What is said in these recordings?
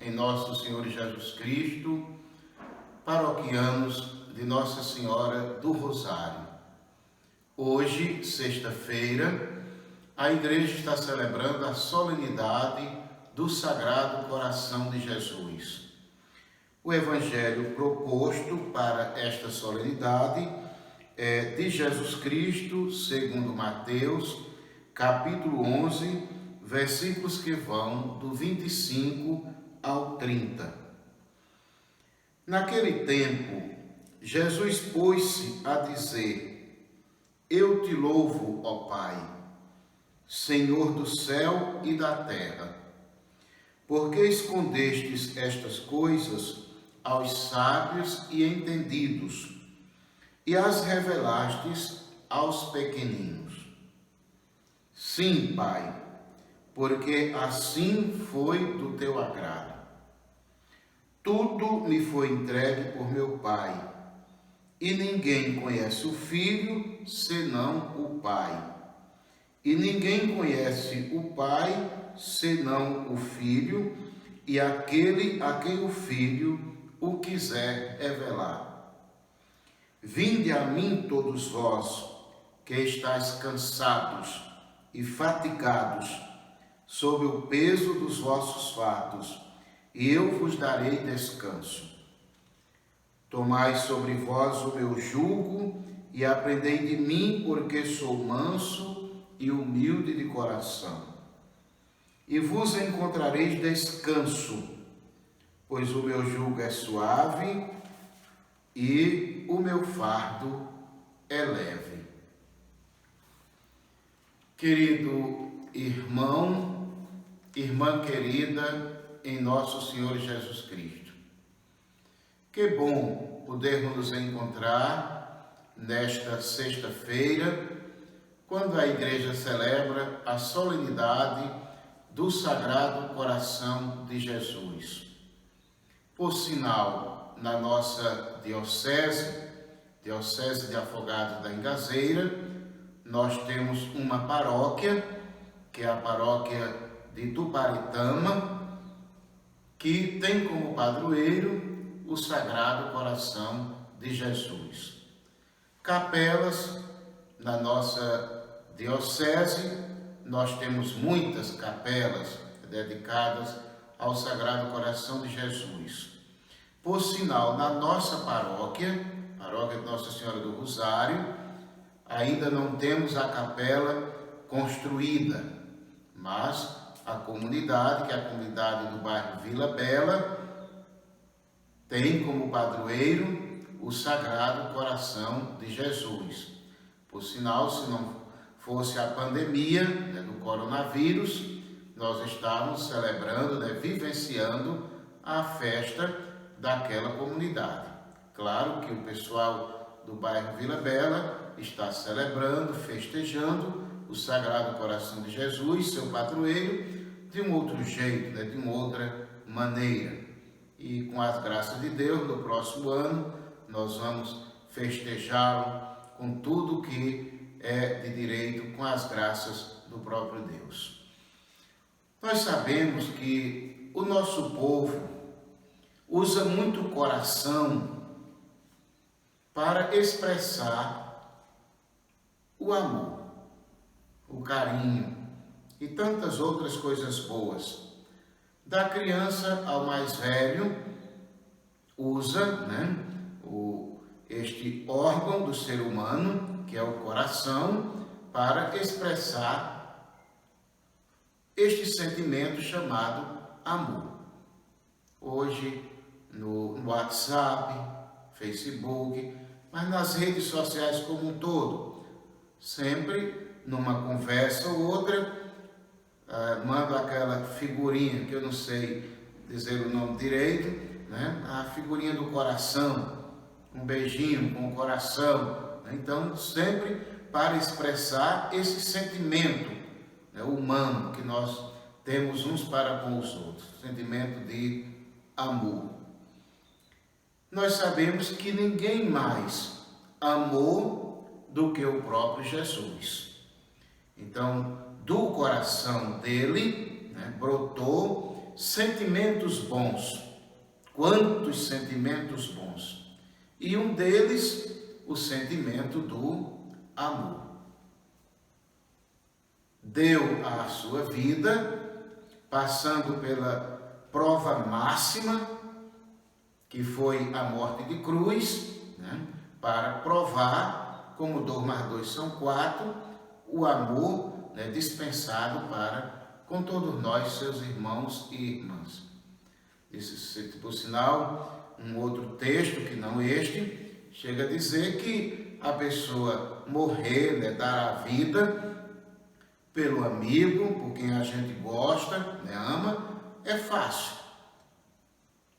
em nosso Senhor Jesus Cristo, paroquianos de Nossa Senhora do Rosário. Hoje, sexta-feira, a Igreja está celebrando a solenidade do Sagrado Coração de Jesus. O Evangelho proposto para esta solenidade é de Jesus Cristo, segundo Mateus, capítulo 11, versículos que vão do 25 ao 30. Naquele tempo, Jesus pôs-se a dizer: Eu te louvo, ó Pai, Senhor do céu e da terra, porque escondestes estas coisas aos sábios e entendidos e as revelastes aos pequeninos. Sim, Pai, porque assim foi do teu agrado. Tudo me foi entregue por meu Pai, e ninguém conhece o Filho senão o Pai. E ninguém conhece o Pai senão o Filho, e aquele a quem o Filho o quiser revelar. Vinde a mim todos vós, que estáis cansados e fatigados, sob o peso dos vossos fardos, e eu vos darei descanso. Tomai sobre vós o meu jugo e aprendei de mim, porque sou manso e humilde de coração. E vos encontrareis descanso, pois o meu jugo é suave e o meu fardo é leve. Querido irmão, irmã querida em nosso Senhor Jesus Cristo, que bom podermos nos encontrar nesta sexta-feira, quando a Igreja celebra a solenidade do Sagrado Coração de Jesus. Por sinal, na nossa diocese de Afogados da Ingazeira, nós temos uma paróquia, que é a paróquia de Tuparitama, que tem como padroeiro o Sagrado Coração de Jesus. Capelas, na nossa diocese, nós temos muitas capelas dedicadas ao Sagrado Coração de Jesus. Por sinal, na nossa paróquia, paróquia de Nossa Senhora do Rosário, ainda não temos a capela construída, mas a comunidade, que é a comunidade do bairro Vila Bela, tem como padroeiro o Sagrado Coração de Jesus. Por sinal, se não fosse a pandemia do coronavírus, nós estávamos celebrando, vivenciando a festa daquela comunidade. Claro que o pessoal do bairro Vila Bela está celebrando, festejando o Sagrado Coração de Jesus, seu padroeiro, de um outro jeito, de uma outra maneira. E com as graças de Deus, no próximo ano, nós vamos festejá-lo com tudo que é de direito, com as graças do próprio Deus. Nós sabemos que o nosso povo usa muito o coração para expressar o amor, o carinho e tantas outras coisas boas. Da criança ao mais velho, usa este órgão do ser humano, que é o coração, para expressar este sentimento chamado amor. Hoje, no WhatsApp, Facebook, mas nas redes sociais como um todo, sempre numa conversa ou outra, mando aquela figurinha, que eu não sei dizer o nome direito, a figurinha do coração, um beijinho com o coração. Então, sempre para expressar esse sentimento humano que nós temos uns para com os outros, sentimento de amor. Nós sabemos que ninguém mais amou do que o próprio Jesus. Então, do coração dele brotou sentimentos bons. Quantos sentimentos bons! E um deles, o sentimento do amor. Deu a sua vida, passando pela prova máxima, que foi a morte de cruz, né? Para provar, como 2 mais 2 são 4, o amor, né, dispensado para com todos nós, seus irmãos e irmãs. Por sinal, um outro texto, que não este, chega a dizer que a pessoa morrer, né, dar a vida pelo amigo, por quem a gente gosta, né, ama, é fácil.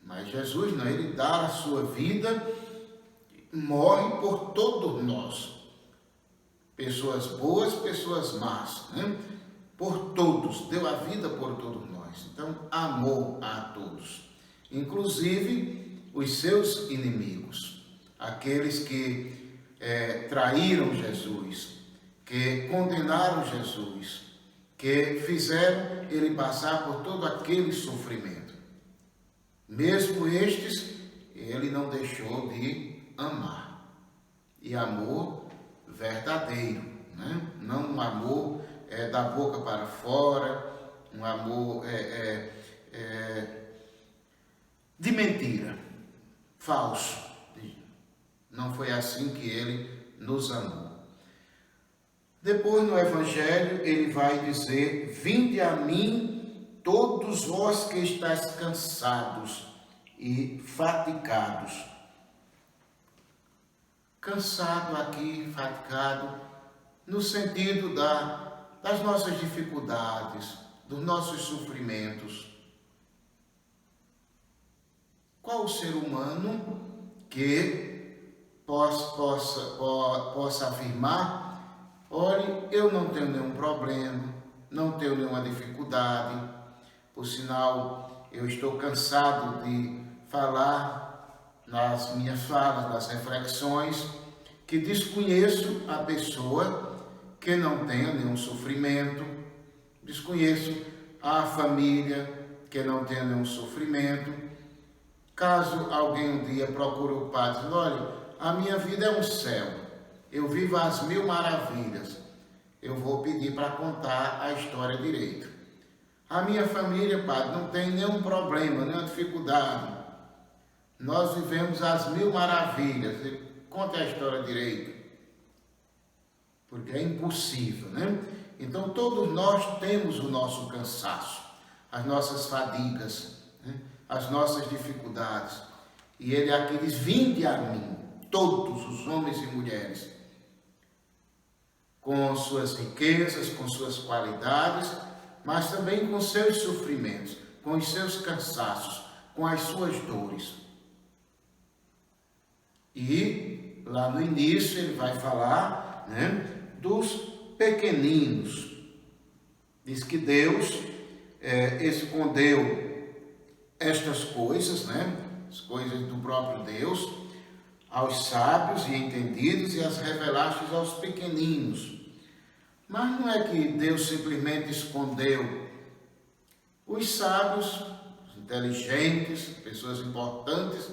Mas Jesus não, ele dá a sua vida, morre por todos nós. Pessoas boas, pessoas más, né? Por todos, deu a vida por todos nós. Então, amou a todos, inclusive os seus inimigos, aqueles que traíram Jesus, que condenaram Jesus, que fizeram ele passar por todo aquele sofrimento. Mesmo estes, ele não deixou de amar. E amor verdadeiro, né? Não um amor da boca para fora, um amor de mentira, falso. Não foi assim que ele nos amou. Depois, no Evangelho, ele vai dizer: vinde a mim, todos vós que estáis cansados e fatigados. Cansado aqui, fatigado, no sentido das nossas dificuldades, dos nossos sofrimentos. Qual o ser humano que possa afirmar: olhe, eu não tenho nenhum problema, não tenho nenhuma dificuldade, por sinal, eu estou cansado de falar nas minhas falas, nas reflexões, que desconheço a pessoa que não tenha nenhum sofrimento, desconheço a família que não tenha nenhum sofrimento. Caso alguém um dia procure o padre, diz: olha, a minha vida é um céu, eu vivo às 1000 maravilhas, eu vou pedir para contar a história direito. A minha família, padre, não tem nenhum problema, nenhuma dificuldade, nós vivemos às 1000 maravilhas, conte a história direito, porque é impossível, né? Então todos nós temos o nosso cansaço, as nossas fadigas, né? As nossas dificuldades, e ele aqui diz: vinde a mim, todos os homens e mulheres, com suas riquezas, com suas qualidades, mas também com seus sofrimentos, com os seus cansaços, com as suas dores. E lá no início ele vai falar, né, dos pequeninos. Diz que Deus escondeu estas coisas, né, as coisas do próprio Deus, aos sábios e entendidos, e as revelaste aos pequeninos. Mas não é que Deus simplesmente escondeu. Os sábios, os inteligentes, pessoas importantes,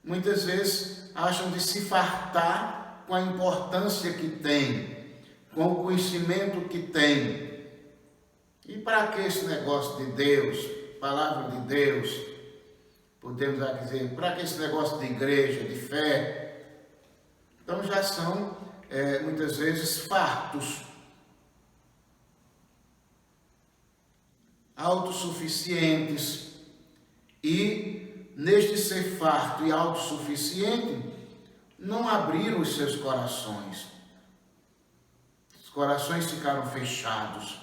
muitas vezes acham de se fartar com a importância que tem, com o conhecimento que tem. E para que esse negócio de Deus, palavra de Deus, podemos dizer, para que esse negócio de igreja, de fé? Então já são muitas vezes fartos, autossuficientes, e neste ser farto e autossuficiente, não abriram os seus corações. Os corações ficaram fechados,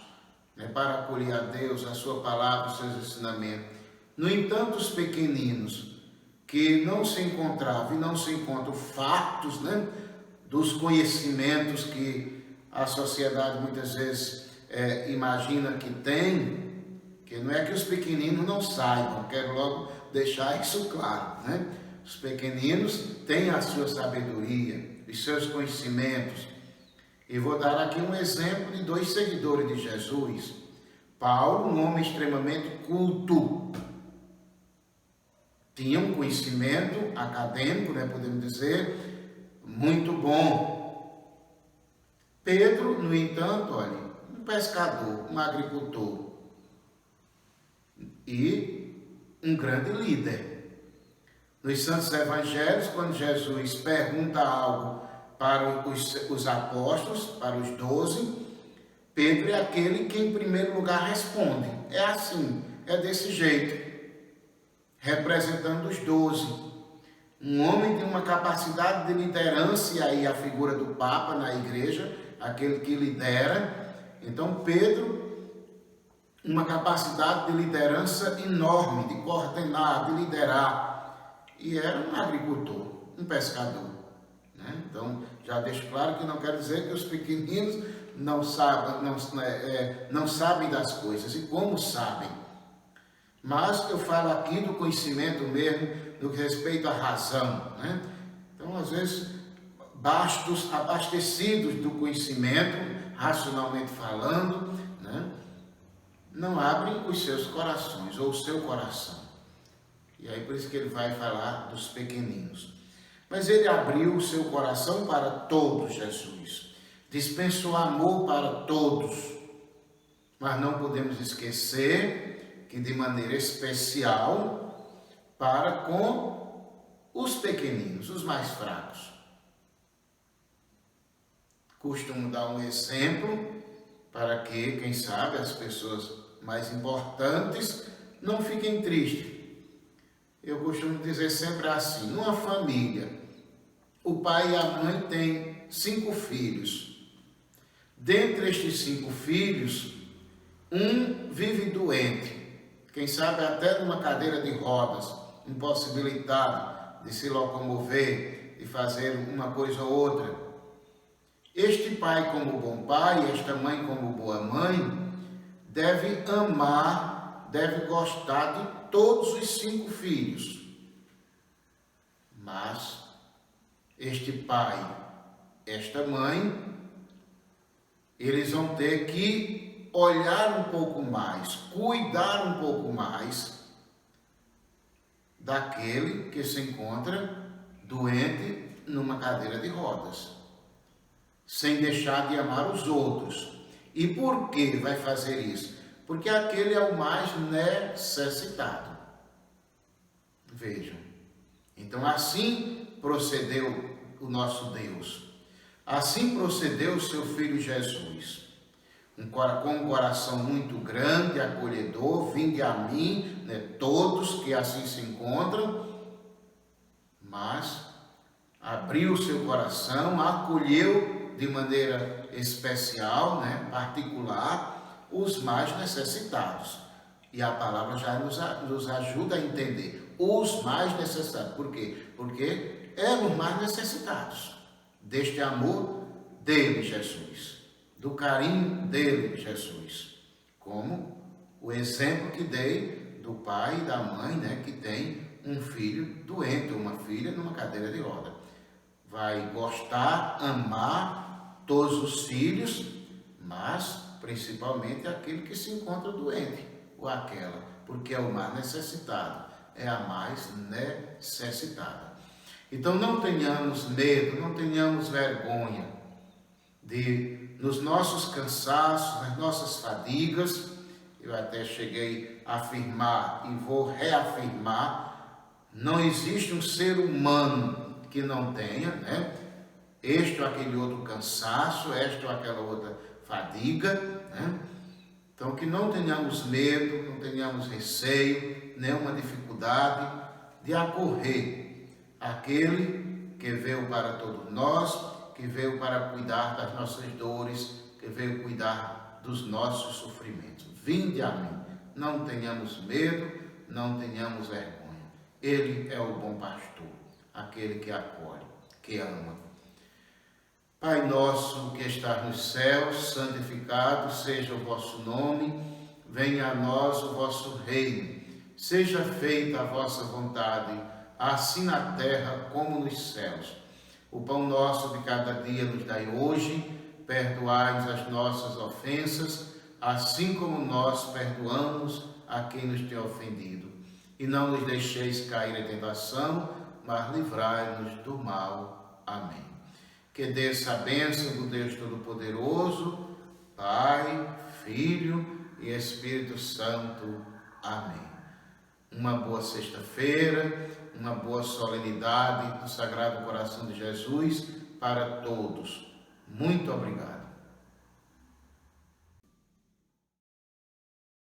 né, para acolher a Deus, a sua palavra, os seus ensinamentos. No entanto, os pequeninos, que não se encontravam e não se encontram fartos, né, dos conhecimentos que a sociedade muitas vezes imagina que tem, que não é que os pequeninos não saibam, quero logo deixar isso claro, né? Os pequeninos têm a sua sabedoria, os seus conhecimentos. E vou dar aqui um exemplo de 2 seguidores de Jesus, Paulo, um homem extremamente culto, tinha um conhecimento acadêmico, né, podemos dizer, muito bom. Pedro, no entanto, olha, um pescador, um agricultor e um grande líder. Nos Santos Evangelhos, quando Jesus pergunta algo para os apóstolos, para os 12, Pedro é aquele que em primeiro lugar responde. É assim, é desse jeito, representando os 12. Um homem tem uma capacidade de liderança, e aí a figura do Papa na igreja, aquele que lidera. Então Pedro, uma capacidade de liderança enorme, de coordenar, de liderar. E era um agricultor, um pescador. Né? Então, já deixo claro que não quer dizer que os pequeninos não sabem das coisas, e como sabem. Mas eu falo aqui do conhecimento mesmo, do que respeita à razão. Né? Então, às vezes, abastecidos do conhecimento, racionalmente falando, né? Não abrem os seus corações, ou o seu coração. E aí por isso que ele vai falar dos pequeninos. Mas ele abriu o seu coração para todos, Jesus. Dispensou amor para todos. Mas não podemos esquecer que de maneira especial para com os pequeninos, os mais fracos. Costumo dar um exemplo para que, quem sabe, as pessoas mais importantes não fiquem tristes. Eu costumo dizer sempre assim: numa família, o pai e a mãe têm 5 filhos. Dentre estes 5 filhos, um vive doente, quem sabe até numa cadeira de rodas, impossibilitado de se locomover, de fazer uma coisa ou outra. Este pai, como bom pai, esta mãe, como boa mãe, deve amar, deve gostar de todos os 5 filhos. Mas este pai, esta mãe, eles vão ter que olhar um pouco mais, cuidar um pouco mais daquele que se encontra doente numa cadeira de rodas, sem deixar de amar os outros. E por que vai fazer isso? Porque aquele é o mais necessitado. Vejam. Então assim procedeu o nosso Deus. Assim procedeu o seu Filho Jesus. Com um coração muito grande, acolhedor: vinde a mim, né, todos que assim se encontram. Mas abriu o seu coração, acolheu de maneira especial, né, particular, os mais necessitados. E a palavra já nos ajuda a entender. Os mais necessitados. Por quê? Porque eram os mais necessitados deste amor dele, Jesus. Do carinho dele, Jesus. Como o exemplo que dei do pai e da mãe, né, que tem um filho doente, uma filha numa cadeira de roda. Vai gostar, amar todos os filhos, mas principalmente aquele que se encontra doente, ou aquela, porque é o mais necessitado, é a mais necessitada. Então não tenhamos medo, não tenhamos vergonha de, nos nossos cansaços, nas nossas fadigas, eu até cheguei a afirmar e vou reafirmar: não existe um ser humano que não tenha, né, este ou aquele outro cansaço, esta ou aquela outra fadiga, né? Então que não tenhamos medo, não tenhamos receio, nenhuma dificuldade de acorrer àquele que veio para todos nós, que veio para cuidar das nossas dores, que veio cuidar dos nossos sofrimentos. Vinde a mim, não tenhamos medo, não tenhamos vergonha. Ele é o bom pastor, aquele que acolhe, que ama. Pai nosso que estás nos céus, santificado seja o vosso nome, venha a nós o vosso reino, seja feita a vossa vontade, assim na terra como nos céus. O pão nosso de cada dia nos dai hoje, perdoai-nos as nossas ofensas, assim como nós perdoamos a quem nos tem ofendido. E não nos deixeis cair em tentação, mas livrai-nos do mal. Amém. Que desça a bênção do Deus Todo-Poderoso, Pai, Filho e Espírito Santo. Amém. Uma boa sexta-feira, uma boa solenidade do Sagrado Coração de Jesus para todos. Muito obrigado.